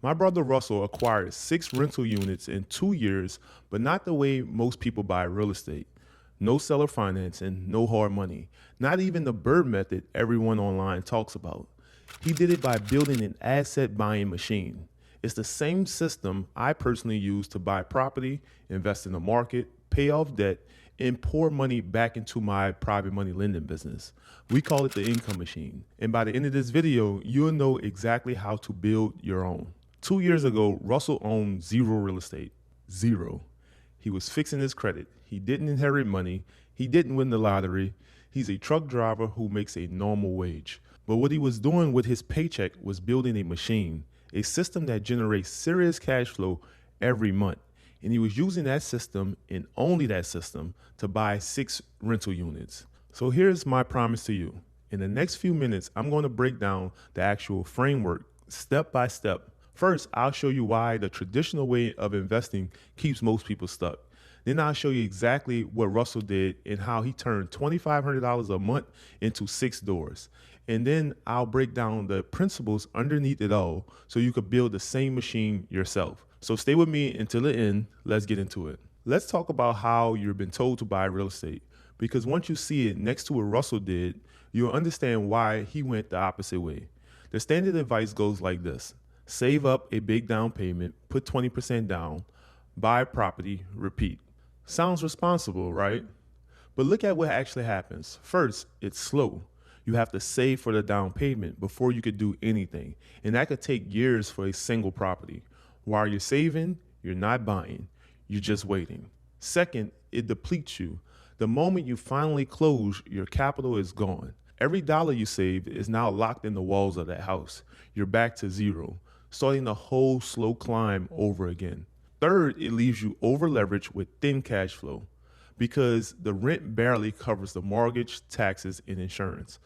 My brother Russell acquired 6 rental units in 2 years, but not the way most people buy real estate. No seller financing, no hard money, not even the BRRRR method everyone online talks about. He did it by building an asset buying machine. It's the same system I personally use to buy property, invest in the market, pay off debt, and pour money back into my private money lending business. We call it the income machine. And by the end of this video, you'll know exactly how to build your own. 2 years ago, Russell owned zero real estate. Zero. He was fixing his credit. He didn't inherit money. He didn't win the lottery. He's a truck driver who makes a normal wage. But what he was doing with his paycheck was building a machine, a system that generates serious cash flow every month. And he was using that system and only that system to buy 6 rental units. So here's my promise to you. In the next few minutes, I'm going to break down the actual framework step by step. First, I'll show you why the traditional way of investing keeps most people stuck. Then I'll show you exactly what Russell did and how he turned $2,500 a month into 6 doors. And then I'll break down the principles underneath it all so you could build the same machine yourself. So stay with me until the end. Let's get into it. Let's talk about how you've been told to buy real estate, because once you see it next to what Russell did, you'll understand why he went the opposite way. The standard advice goes like this. Save up a big down payment, put 20% down, buy property, repeat. Sounds responsible, right? But look at what actually happens. First, it's slow. You have to save for the down payment before you could do anything. And that could take years for a single property. While you're saving, you're not buying. You're just waiting. Second, it depletes you. The moment you finally close, your capital is gone. Every dollar you save is now locked in the walls of that house. You're back to zero, starting the whole slow climb over again. Third, it leaves you over leveraged with thin cash flow because the rent barely covers the mortgage, taxes, and insurance.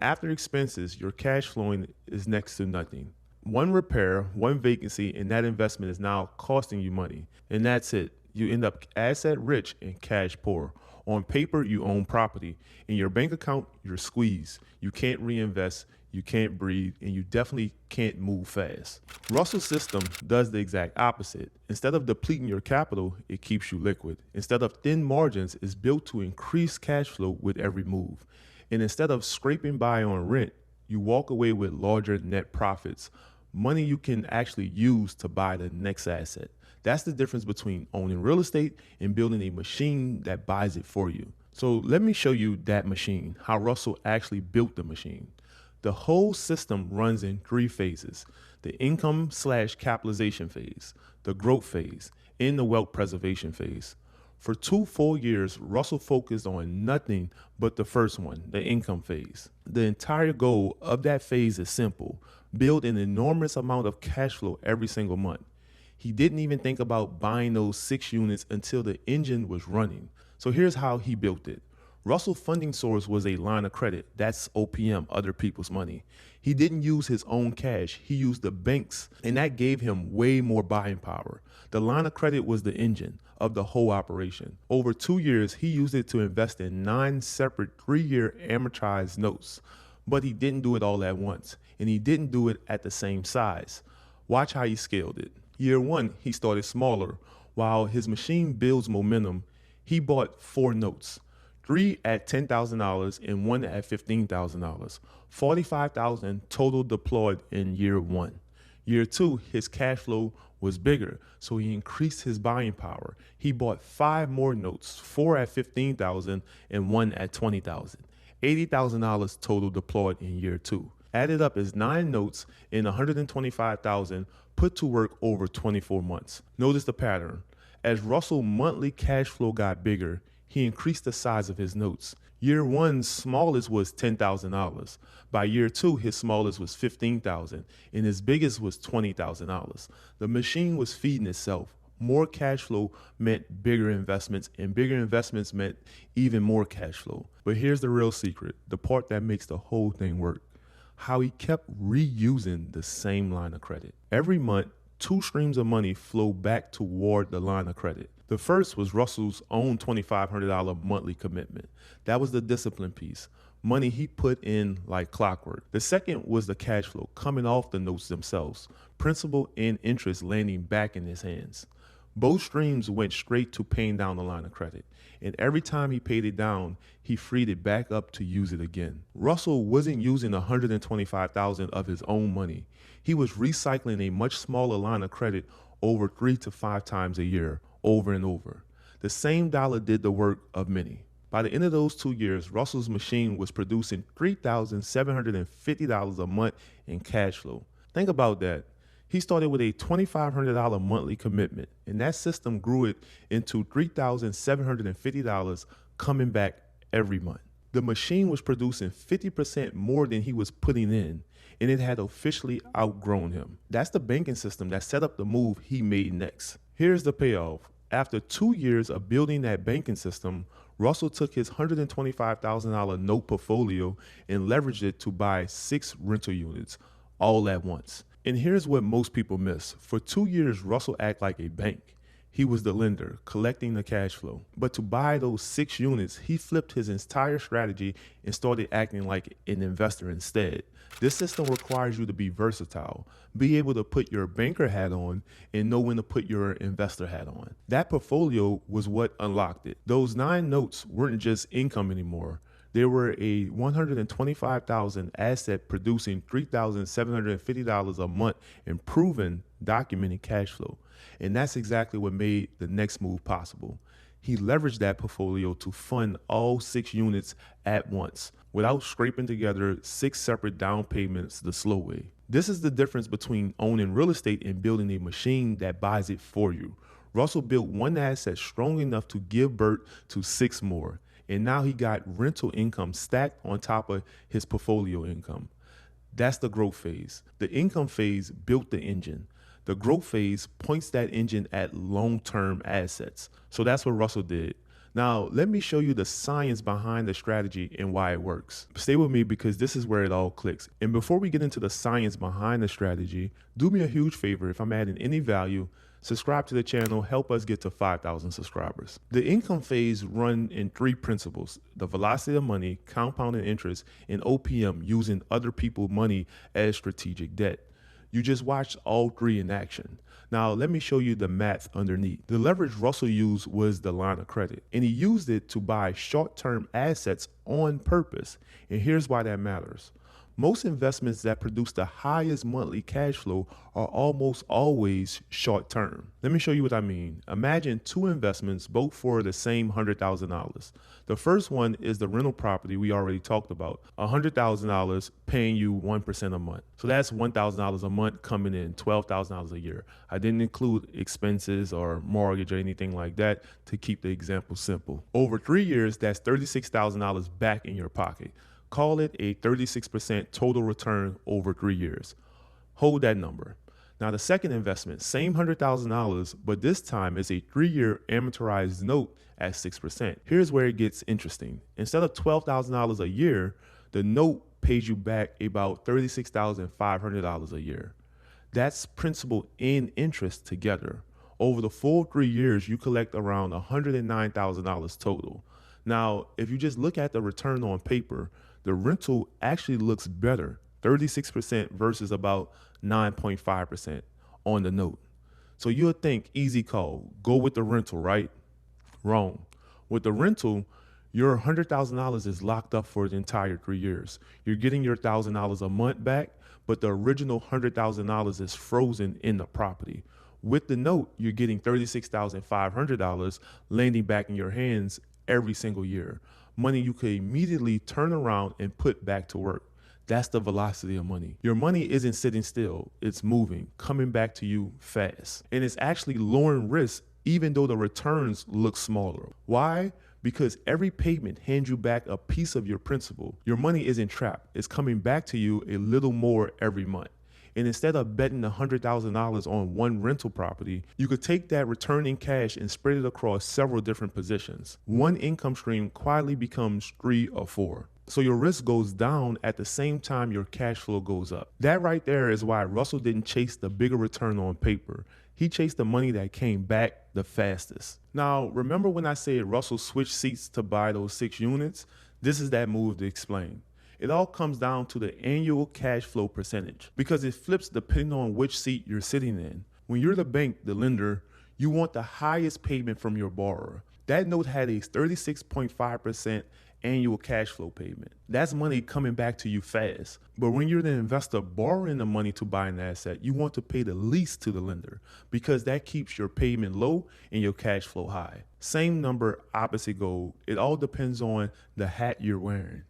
After expenses, your cash flowing is next to nothing. One repair, one vacancy, and that investment is now costing you money. And that's it. You end up asset rich and cash poor. On paper, you own property. In your bank account, you're squeezed. You can't reinvest, you can't breathe, and you definitely can't move fast. Russell's system does the exact opposite. Instead of depleting your capital, it keeps you liquid. Instead of thin margins, it's built to increase cash flow with every move. And instead of scraping by on rent, you walk away with larger net profits, money you can actually use to buy the next asset. That's the difference between owning real estate and building a machine that buys it for you. So let me show you that machine, how Russell actually built the machine. The whole system runs in 3 phases: the income/capitalization phase, the growth phase, and the wealth preservation phase. For 2 full years, Russell focused on nothing but the first one, the income phase. The entire goal of that phase is simple: build an enormous amount of cash flow every single month. He didn't even think about buying those 6 units until the engine was running. So here's how he built it. Russell's funding source was a line of credit. That's OPM, other people's money. He didn't use his own cash. He used the banks, and that gave him way more buying power. The line of credit was the engine of the whole operation. Over 2 years, he used it to invest in 9 separate 3-year amortized notes. But he didn't do it all at once, and he didn't do it at the same size. Watch how he scaled it. Year 1, he started smaller. While his machine builds momentum, he bought 4 notes. 3 at $10,000 and 1 at $15,000. $45,000 total deployed in year 1. Year 2, his cash flow was bigger, so he increased his buying power. He bought 5 more notes, 4 at $15,000 and 1 at $20,000. $80,000 total deployed in year 2. Added up is 9 notes and $125,000 put to work over 24 months. Notice the pattern. As Russell's monthly cash flow got bigger, he increased the size of his notes. Year 1's smallest was $10,000. By year 2, his smallest was $15,000, and his biggest was $20,000. The machine was feeding itself. More cash flow meant bigger investments, and bigger investments meant even more cash flow. But here's the real secret, the part that makes the whole thing work: how he kept reusing the same line of credit. Every month, 2 streams of money flow back toward the line of credit. The first was Russell's own $2,500 monthly commitment. That was the discipline piece. money he put in like clockwork. The second was the cash flow coming off the notes themselves, principal and interest landing back in his hands. Both streams went straight to paying down the line of credit, and every time he paid it down, he freed it back up to use it again. Russell wasn't using $125,000 of his own money. He was recycling a much smaller line of credit over 3 to 5 times a year, over and over. The same dollar did the work of many. By the end of those 2 years, Russell's machine was producing $3,750 a month in cash flow. Think about that. He started with a $2,500 monthly commitment, and that system grew it into $3,750 coming back every month. The machine was producing 50% more than he was putting in, and it had officially outgrown him. That's the banking system that set up the move he made next. Here's the payoff. After 2 years of building that banking system, Russell took his $125,000 note portfolio and leveraged it to buy 6 rental units all at once. And here's what most people miss. For 2 years, Russell acted like a bank. He was the lender, collecting the cash flow. But to buy those 6 units, he flipped his entire strategy and started acting like an investor instead. This system requires you to be versatile, be able to put your banker hat on and know when to put your investor hat on. That portfolio was what unlocked it. Those 9 notes weren't just income anymore. They were a $125,000 asset producing $3,750 a month in proven documented cash flow. And that's exactly what made the next move possible. He leveraged that portfolio to fund all 6 units at once without scraping together 6 separate down payments the slow way. This is the difference between owning real estate and building a machine that buys it for you. Russell built one asset strong enough to give birth to 6 more. And now he got rental income stacked on top of his portfolio income. That's the growth phase. The income phase built the engine. The growth phase points that engine at long-term assets. So that's what Russell did. Now, let me show you the science behind the strategy and why it works. Stay with me because this is where it all clicks. And before we get into the science behind the strategy, do me a huge favor. If I'm adding any value, subscribe to the channel, help us get to 5,000 subscribers. The income phase run in 3 principles: the velocity of money, compounding interest, and OPM, using other people's money as strategic debt. You just watched all 3 in action. Now, let me show you the math underneath. The leverage Russell used was the line of credit, and he used it to buy short-term assets on purpose. And here's why that matters. Most investments that produce the highest monthly cash flow are almost always short term. Let me show you what I mean. Imagine 2 investments, both for the same $100,000. The first one is the rental property we already talked about, $100,000 paying you 1% a month. So that's $1,000 a month coming in, $12,000 a year. I didn't include expenses or mortgage or anything like that to keep the example simple. Over 3 years, that's $36,000 back in your pocket. Call it a 36% total return over 3 years. Hold that number. Now, the second investment, same $100,000, but this time is a 3-year amortized note at 6%. Here's where it gets interesting. Instead of $12,000 a year, the note pays you back about $36,500 a year. That's principal and interest together. Over the full 3 years, you collect around $109,000 total. Now, if you just look at the return on paper, the rental actually looks better, 36% versus about 9.5% on the note. So you'll think, easy call, go with the rental, right? Wrong. With the rental, your $100,000 is locked up for the entire 3 years. You're getting your $1,000 a month back, but the original $100,000 is frozen in the property. With the note, you're getting $36,500 landing back in your hands every single year. Money you could immediately turn around and put back to work. That's the velocity of money. Your money isn't sitting still, it's moving, coming back to you fast. And it's actually lowering risk even though the returns look smaller. Why? Because every payment hands you back a piece of your principal. Your money isn't trapped, it's coming back to you a little more every month. And instead of betting $100,000 on one rental property, you could take that return in cash and spread it across several different positions. One income stream quietly becomes 3 or 4. So your risk goes down at the same time your cash flow goes up. That right there is why Russell didn't chase the bigger return on paper. He chased the money that came back the fastest. Now, remember when I said Russell switched seats to buy those 6 units? This is that move to explain. It all comes down to the annual cash flow percentage because it flips depending on which seat you're sitting in. When you're the bank, the lender, you want the highest payment from your borrower. That note had a 36.5% annual cash flow payment. That's money coming back to you fast. But when you're the investor borrowing the money to buy an asset, you want to pay the least to the lender because that keeps your payment low and your cash flow high. Same number, opposite goal. It all depends on the hat you're wearing.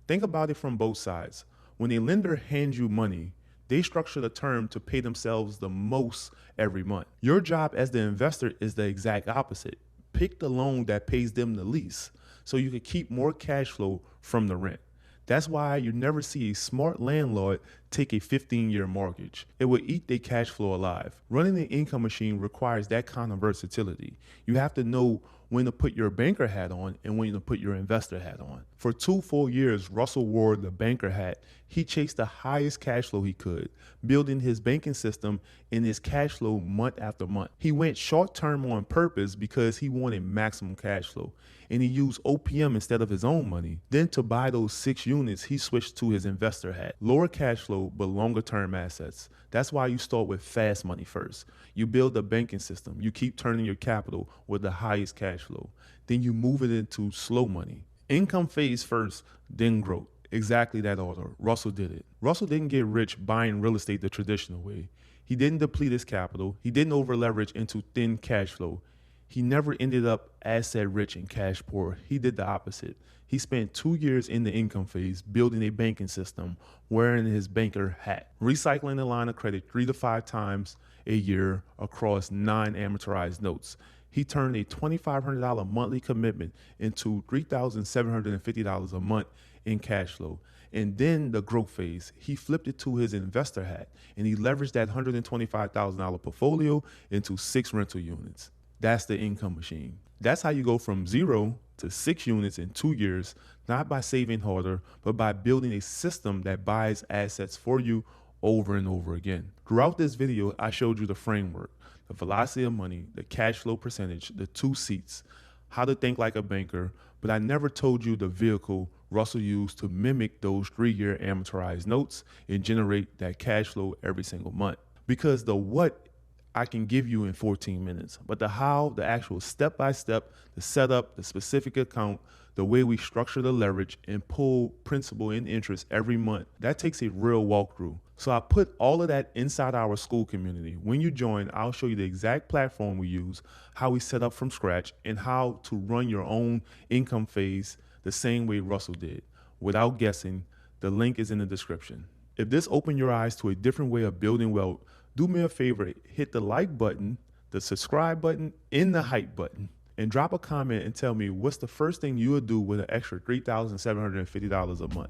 Think about it from both sides. When a lender hands you money, they structure the term to pay themselves the most every month. Your job as the investor is the exact opposite. Pick the loan that pays them the least so you can keep more cash flow from the rent. That's why you never see a smart landlord take a 15-year mortgage. It will eat their cash flow alive. Running an income machine requires that kind of versatility. You have to know when to put your banker hat on and when to put your investor hat on. For 2 full years, Russell wore the banker hat. He chased the highest cash flow he could, building his banking system in his cash flow month after month. He went short term on purpose because he wanted maximum cash flow, and he used OPM instead of his own money. Then to buy those 6 units, he switched to his investor hat. Lower cash flow, but longer term assets. That's why you start with fast money first. You build a banking system. You keep turning your capital with the highest cash flow. Then you move it into slow money. Income phase first, then growth. Exactly that order. Russell did it. Russell didn't get rich buying real estate the traditional way. He didn't deplete his capital. He didn't over leverage into thin cash flow. He never ended up asset rich and cash poor. He did the opposite. He spent 2 years in the income phase building a banking system, wearing his banker hat, recycling the line of credit 3 to 5 times a year across 9 amortized notes. He turned a $2,500 monthly commitment into $3,750 a month in cash flow. And then the growth phase, he flipped it to his investor hat and he leveraged that $125,000 portfolio into 6 rental units. That's the income machine. That's how you go from 0 to 6 units in 2 years, not by saving harder, but by building a system that buys assets for you over and over again. Throughout this video, I showed you the framework, the velocity of money, the cash flow percentage, the 2 seats, how to think like a banker, but I never told you the vehicle Russell used to mimic those 3-year amortized notes and generate that cash flow every single month. Because the what I can give you in 14 minutes, but the how, the actual step-by-step, the setup, the specific account, the way we structure the leverage and pull principal and interest every month, that takes a real walkthrough. So I put all of that inside our school community. When you join, I'll show you the exact platform we use, how we set up from scratch, and how to run your own income phase the same way Russell did. Without guessing, the link is in the description. If this opened your eyes to a different way of building wealth, do me a favor, hit the like button, the subscribe button, and the hype button, and drop a comment and tell me what's the first thing you would do with an extra $3,750 a month.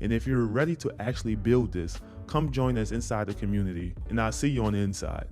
And if you're ready to actually build this, come join us inside the community, and I'll see you on the inside.